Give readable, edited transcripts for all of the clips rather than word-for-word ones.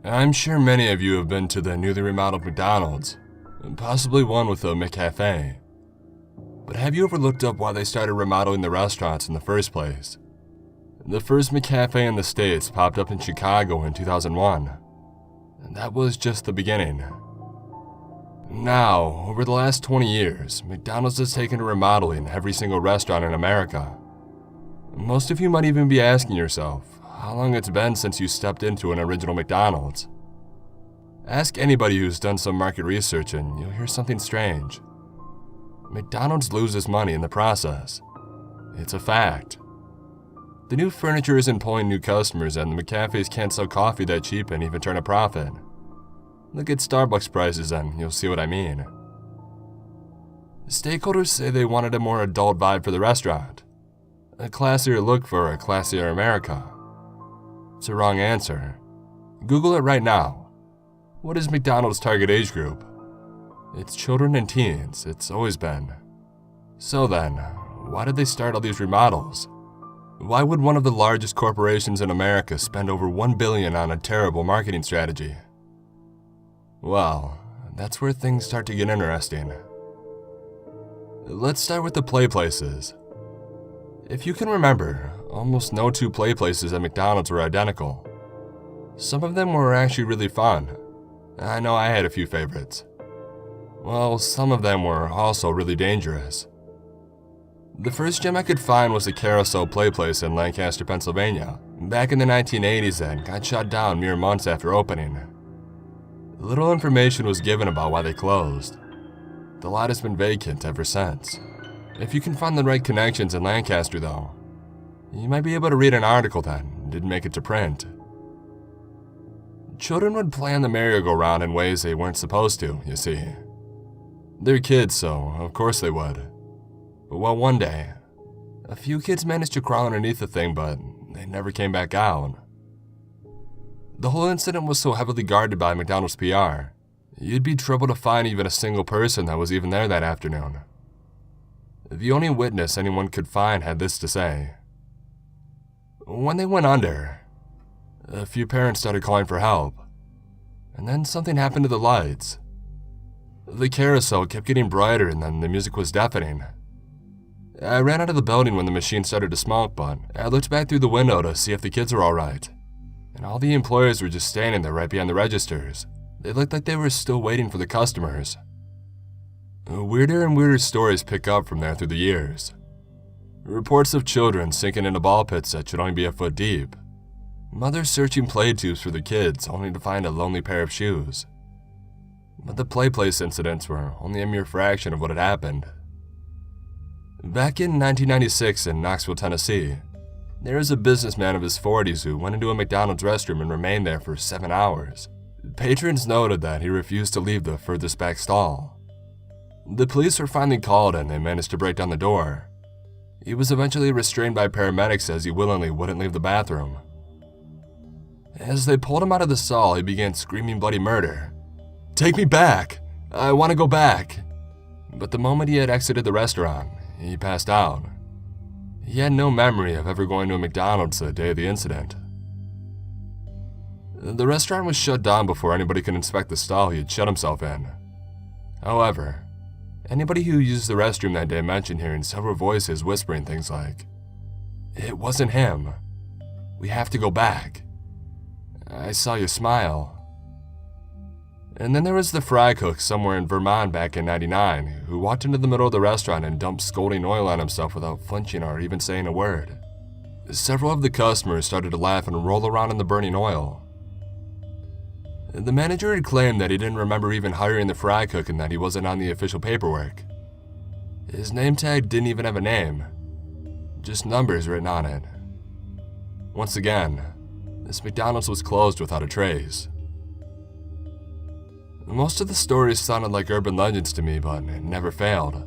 I'm sure many of you have been to the newly remodeled McDonald's, and possibly one with a McCafe. But have you ever looked up why they started remodeling the restaurants in the first place? The first McCafe in the States popped up in Chicago in 2001, and that was just the beginning. Now, over the last 20 years, McDonald's has taken to remodeling every single restaurant in America. Most of you might even be asking yourself how long it's been since you stepped into an original McDonald's. Ask anybody who's done some market research and you'll hear something strange. McDonald's loses money in the process. It's a fact. The new furniture isn't pulling new customers, and the McCafes can't sell coffee that cheap and even turn a profit. Look at Starbucks prices and you'll see what I mean. Stakeholders say they wanted a more adult vibe for the restaurant, a classier look for a classier America. It's a wrong answer. Google it right now. What is McDonald's target age group? It's children and teens, it's always been. So then, why did they start all these remodels? Why would one of the largest corporations in America spend over $1 billion on a terrible marketing strategy? Well, that's where things start to get interesting. Let's start with the play places. If you can remember, almost no two play places at McDonald's were identical. Some of them were actually really fun. I know I had a few favorites. Well, some of them were also really dangerous. The first gem I could find was the Carousel Play Place in Lancaster, Pennsylvania, back in the 1980s and got shut down mere months after opening. Little information was given about why they closed. The lot has been vacant ever since. If you can find the right connections in Lancaster, though, you might be able to read an article that didn't make it to print. Children would play on the merry-go-round in ways they weren't supposed to, you see. They're kids, so of course they would. But well, one day, a few kids managed to crawl underneath the thing, but they never came back out. The whole incident was so heavily guarded by McDonald's PR, you'd be trouble to find even a single person that was even there that afternoon. The only witness anyone could find had this to say. When they went under, a few parents started calling for help, and then something happened to the lights. The carousel kept getting brighter and then the music was deafening. I ran out of the building when the machine started to smoke, but I looked back through the window to see if the kids were alright, and all the employees were just standing there right behind the registers. They looked like they were still waiting for the customers. Weirder and weirder stories pick up from there through the years. Reports of children sinking into ball pits that should only be a foot deep. Mothers searching play tubes for their kids only to find a lonely pair of shoes. But the play place incidents were only a mere fraction of what had happened. Back in 1996 in Knoxville, Tennessee, there was a businessman of his 40s who went into a McDonald's restroom and remained there for 7 hours. Patrons noted that he refused to leave the furthest back stall. The police were finally called and they managed to break down the door. He was eventually restrained by paramedics as he willingly wouldn't leave the bathroom. As they pulled him out of the stall, he began screaming bloody murder. "Take me back! I want to go back!" But the moment he had exited the restaurant, he passed out. He had no memory of ever going to a McDonald's the day of the incident. The restaurant was shut down before anybody could inspect the stall he had shut himself in. However, anybody who used the restroom that day mentioned hearing several voices whispering things like, "It wasn't him. We have to go back. I saw you smile." And then there was the fry cook somewhere in Vermont back in '99 who walked into the middle of the restaurant and dumped scalding oil on himself without flinching or even saying a word. Several of the customers started to laugh and roll around in the burning oil. The manager had claimed that he didn't remember even hiring the fry cook and that he wasn't on the official paperwork. His name tag didn't even have a name, just numbers written on it. Once again, this McDonald's was closed without a trace. Most of the stories sounded like urban legends to me, but it never failed.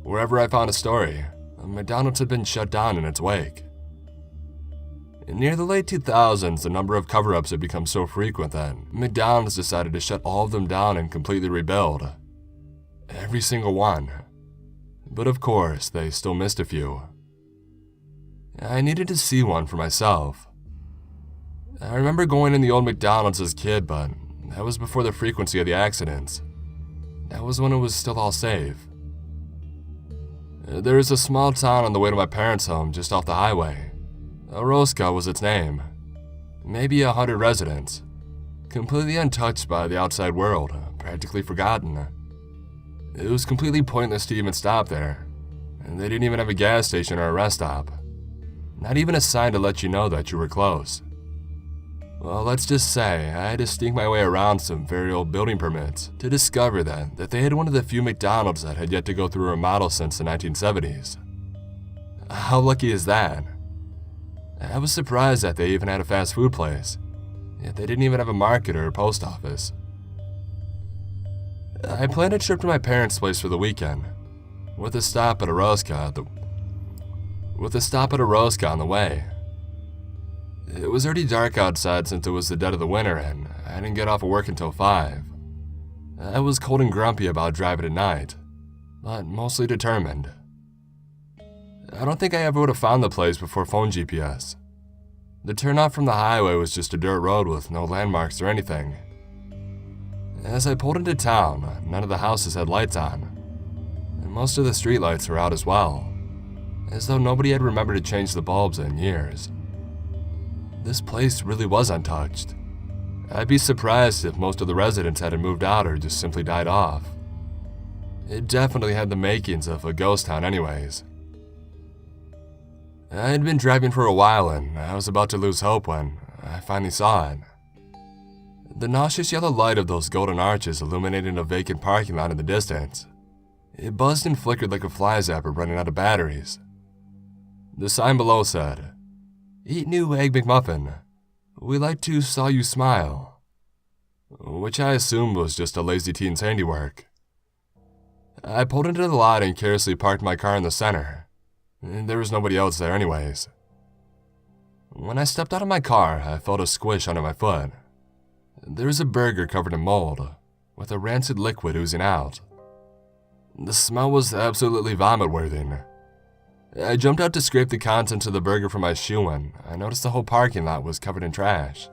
Wherever I found a story, McDonald's had been shut down in its wake. Near the late 2000s, the number of cover-ups had become so frequent that McDonald's decided to shut all of them down and completely rebuild. Every single one. But of course, they still missed a few. I needed to see one for myself. I remember going in the old McDonald's as a kid, but that was before the frequency of the accidents. That was when it was still all safe. There is a small town on the way to my parents' home just off the highway. Orozco was its name. Maybe 100 residents. Completely untouched by the outside world, practically forgotten. It was completely pointless to even stop there, and they didn't even have a gas station or a rest stop. Not even a sign to let you know that you were close. Well, let's just say I had to sneak my way around some very old building permits to discover that they had one of the few McDonald's that had yet to go through a remodel since the 1970s. How lucky is that? I was surprised that they even had a fast food place, yet they didn't even have a market or a post office. I planned a trip to my parents' place for the weekend, with a stop at Orozco on the way. It was already dark outside since it was the dead of the winter, and I didn't get off of work until 5. I was cold and grumpy about driving at night, but mostly determined. I don't think I ever would have found the place before phone GPS. The turnoff from the highway was just a dirt road with no landmarks or anything. As I pulled into town, none of the houses had lights on, and most of the streetlights were out as well, as though nobody had remembered to change the bulbs in years. This place really was untouched. I'd be surprised if most of the residents hadn't moved out or just simply died off. It definitely had the makings of a ghost town anyways. I had been driving for a while and I was about to lose hope when I finally saw it. The nauseous yellow light of those golden arches illuminated a vacant parking lot in the distance. It buzzed and flickered like a fly zapper running out of batteries. The sign below said, "Eat new Egg McMuffin. We like to saw you smile," which I assumed was just a lazy teen's handiwork. I pulled into the lot and carelessly parked my car in the center. There was nobody else there anyways. When I stepped out of my car, I felt a squish under my foot. There was a burger covered in mold, with a rancid liquid oozing out. The smell was absolutely vomit-worthy. I jumped out to scrape the contents of the burger from my shoe when I noticed the whole parking lot was covered in trash.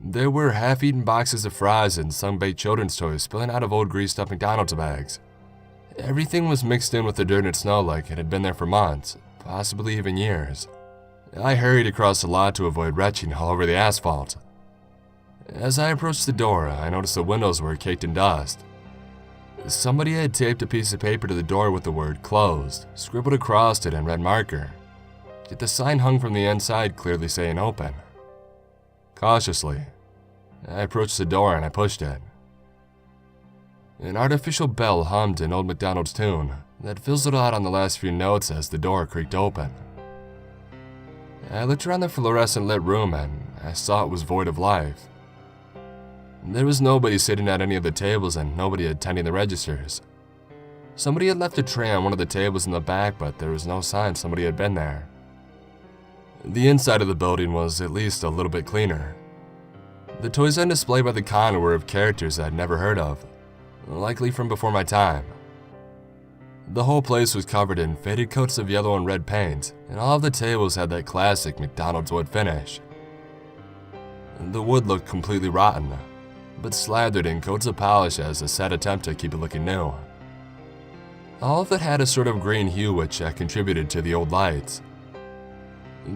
There were half-eaten boxes of fries and sun-baked children's toys spilling out of old greased-up McDonald's bags. Everything was mixed in with the dirt and snow like it had been there for months, possibly even years. I hurried across the lot to avoid retching all over the asphalt. As I approached the door, I noticed the windows were caked in dust. Somebody had taped a piece of paper to the door with the word "closed" scribbled across it in red marker, yet the sign hung from the inside clearly saying "open." Cautiously, I approached the door and I pushed it. An artificial bell hummed an old McDonald's tune that fizzled out on the last few notes as the door creaked open. I looked around the fluorescent lit room and I saw it was void of life. There was nobody sitting at any of the tables and nobody attending the registers. Somebody had left a tray on one of the tables in the back, but there was no sign somebody had been there. The inside of the building was at least a little bit cleaner. The toys on display by the counter were of characters I'd never heard of, likely from before my time. The whole place was covered in faded coats of yellow and red paint, and all of the tables had that classic McDonald's wood finish. The wood looked completely rotten, but slathered in coats of polish as a sad attempt to keep it looking new. All of it had a sort of green hue which contributed to the old lights.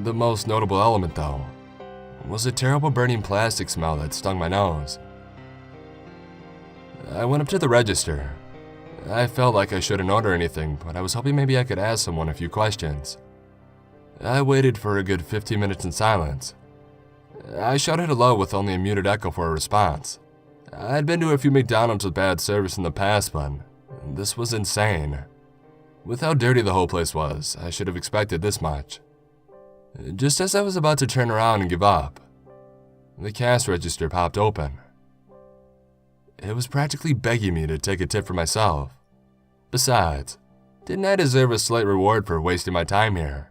The most notable element, though, was a terrible burning plastic smell that stung my nose. I went up to the register. I felt like I shouldn't order anything, but I was hoping maybe I could ask someone a few questions. I waited for a good 15 minutes in silence. I shouted hello with only a muted echo for a response. I'd been to a few McDonald's with bad service in the past, but this was insane. With how dirty the whole place was, I should have expected this much. Just as I was about to turn around and give up, the cash register popped open. It was practically begging me to take a tip for myself. Besides, didn't I deserve a slight reward for wasting my time here?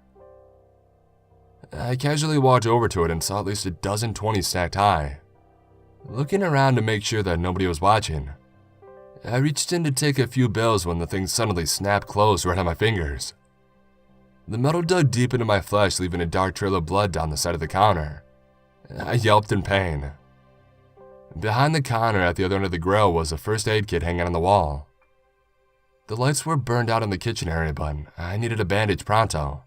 I casually walked over to it and saw at least a dozen 20s stacked high. Looking around to make sure that nobody was watching, I reached in to take a few bills when the thing suddenly snapped closed right on my fingers. The metal dug deep into my flesh, leaving a dark trail of blood down the side of the counter. I yelped in pain. Behind the counter at the other end of the grill was a first aid kit hanging on the wall. The lights were burned out in the kitchen area, but I needed a bandage pronto.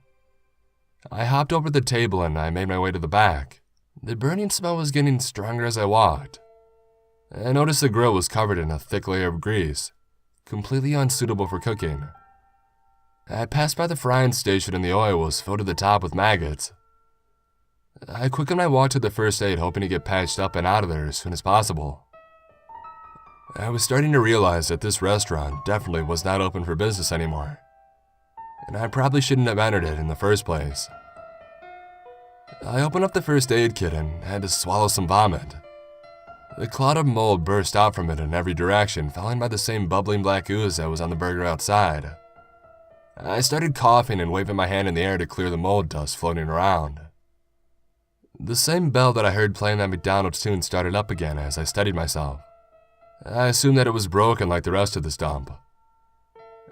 I hopped over the table and I made my way to the back. The burning smell was getting stronger as I walked. I noticed the grill was covered in a thick layer of grease, completely unsuitable for cooking. I passed by the frying station and the oil was filled to the top with maggots. I quickened my walk to the first aid, hoping to get patched up and out of there as soon as possible. I was starting to realize that this restaurant definitely was not open for business anymore, and I probably shouldn't have entered it in the first place. I opened up the first aid kit and had to swallow some vomit. The cloud of mold burst out from it in every direction, followed by the same bubbling black ooze that was on the burger outside. I started coughing and waving my hand in the air to clear the mold dust floating around. The same bell that I heard playing that McDonald's tune started up again as I steadied myself. I assumed that it was broken like the rest of this dump.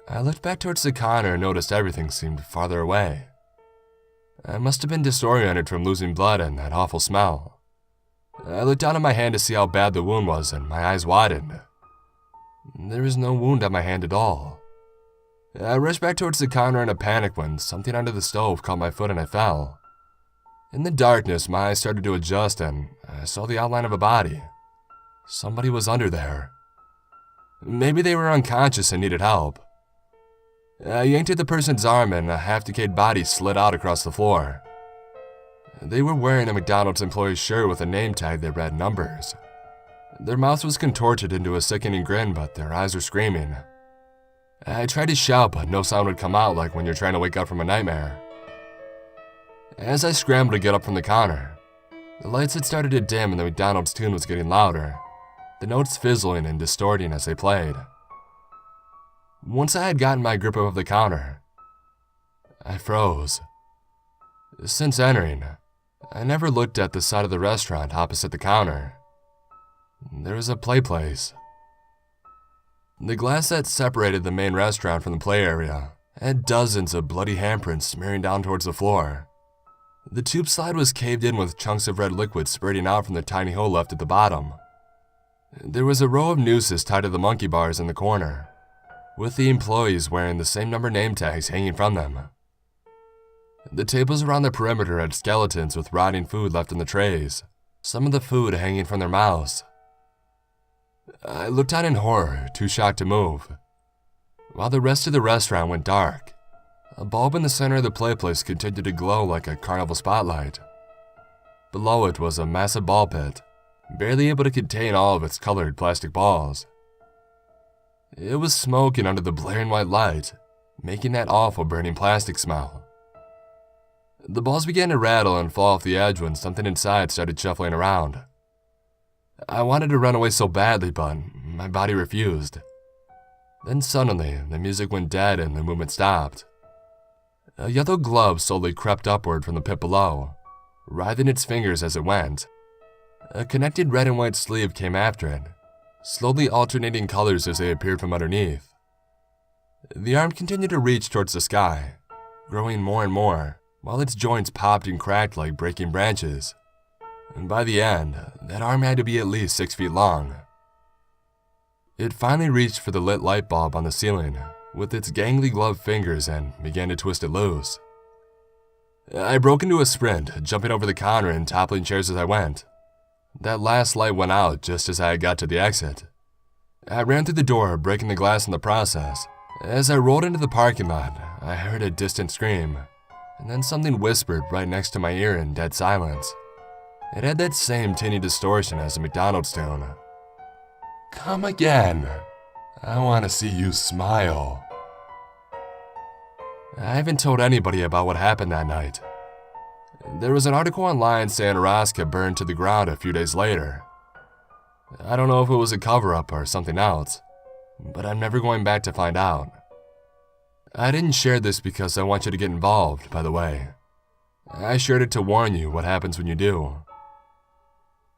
I looked back towards the counter and noticed everything seemed farther away. I must have been disoriented from losing blood and that awful smell. I looked down at my hand to see how bad the wound was and my eyes widened. There was no wound on my hand at all. I rushed back towards the counter in a panic when something under the stove caught my foot and I fell. In the darkness, my eyes started to adjust and I saw the outline of a body. Somebody was under there. Maybe they were unconscious and needed help. I yanked at the person's arm and a half-decayed body slid out across the floor. They were wearing a McDonald's employee's shirt with a name tag that read numbers. Their mouth was contorted into a sickening grin, but their eyes were screaming. I tried to shout, but no sound would come out like when you're trying to wake up from a nightmare. As I scrambled to get up from the counter, the lights had started to dim and the McDonald's tune was getting louder, the notes fizzling and distorting as they played. Once I had gotten my grip of the counter, I froze. Since entering, I never looked at the side of the restaurant opposite the counter. There was a play place. The glass that separated the main restaurant from the play area had dozens of bloody handprints smearing down towards the floor. The tube slide was caved in with chunks of red liquid spurting out from the tiny hole left at the bottom. There was a row of nooses tied to the monkey bars in the corner, with the employees wearing the same number name tags hanging from them. The tables around the perimeter had skeletons with rotting food left in the trays, some of the food hanging from their mouths. I looked out in horror, too shocked to move. While the rest of the restaurant went dark, a bulb in the center of the play place continued to glow like a carnival spotlight. Below it was a massive ball pit, barely able to contain all of its colored plastic balls. It was smoking under the blaring white light, making that awful burning plastic smell. The balls began to rattle and fall off the edge when something inside started shuffling around. I wanted to run away so badly, but my body refused. Then suddenly, the music went dead and the movement stopped. A yellow glove slowly crept upward from the pit below, writhing its fingers as it went. A connected red and white sleeve came after it, slowly alternating colors as they appeared from underneath. The arm continued to reach towards the sky, growing more and more, while its joints popped and cracked like breaking branches. And by the end, that arm had to be at least 6 feet long. It finally reached for the lit light bulb on the ceiling with its gangly gloved fingers and began to twist it loose. I broke into a sprint, jumping over the counter and toppling chairs as I went. That last light went out just as I got to the exit. I ran through the door, breaking the glass in the process. As I rolled into the parking lot, I heard a distant scream, and then something whispered right next to my ear in dead silence. It had that same tinny distortion as a McDonald's tune. "Come again. I want to see you smile." I haven't told anybody about what happened that night. There was an article online saying Araska burned to the ground a few days later. I don't know if it was a cover-up or something else, but I'm never going back to find out. I didn't share this because I want you to get involved, by the way. I shared it to warn you what happens when you do.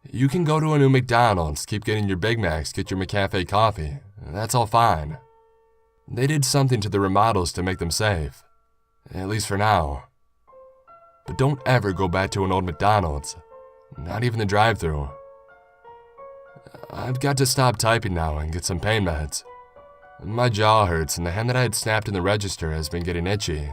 You can go to a new McDonald's, keep getting your Big Macs, get your McCafe coffee. That's all fine. They did something to the remodels to make them safe. At least for now. But don't ever go back to an old McDonald's. Not even the drive-thru. I've got to stop typing now and get some pain meds. My jaw hurts and the hand that I had snapped in the register has been getting itchy.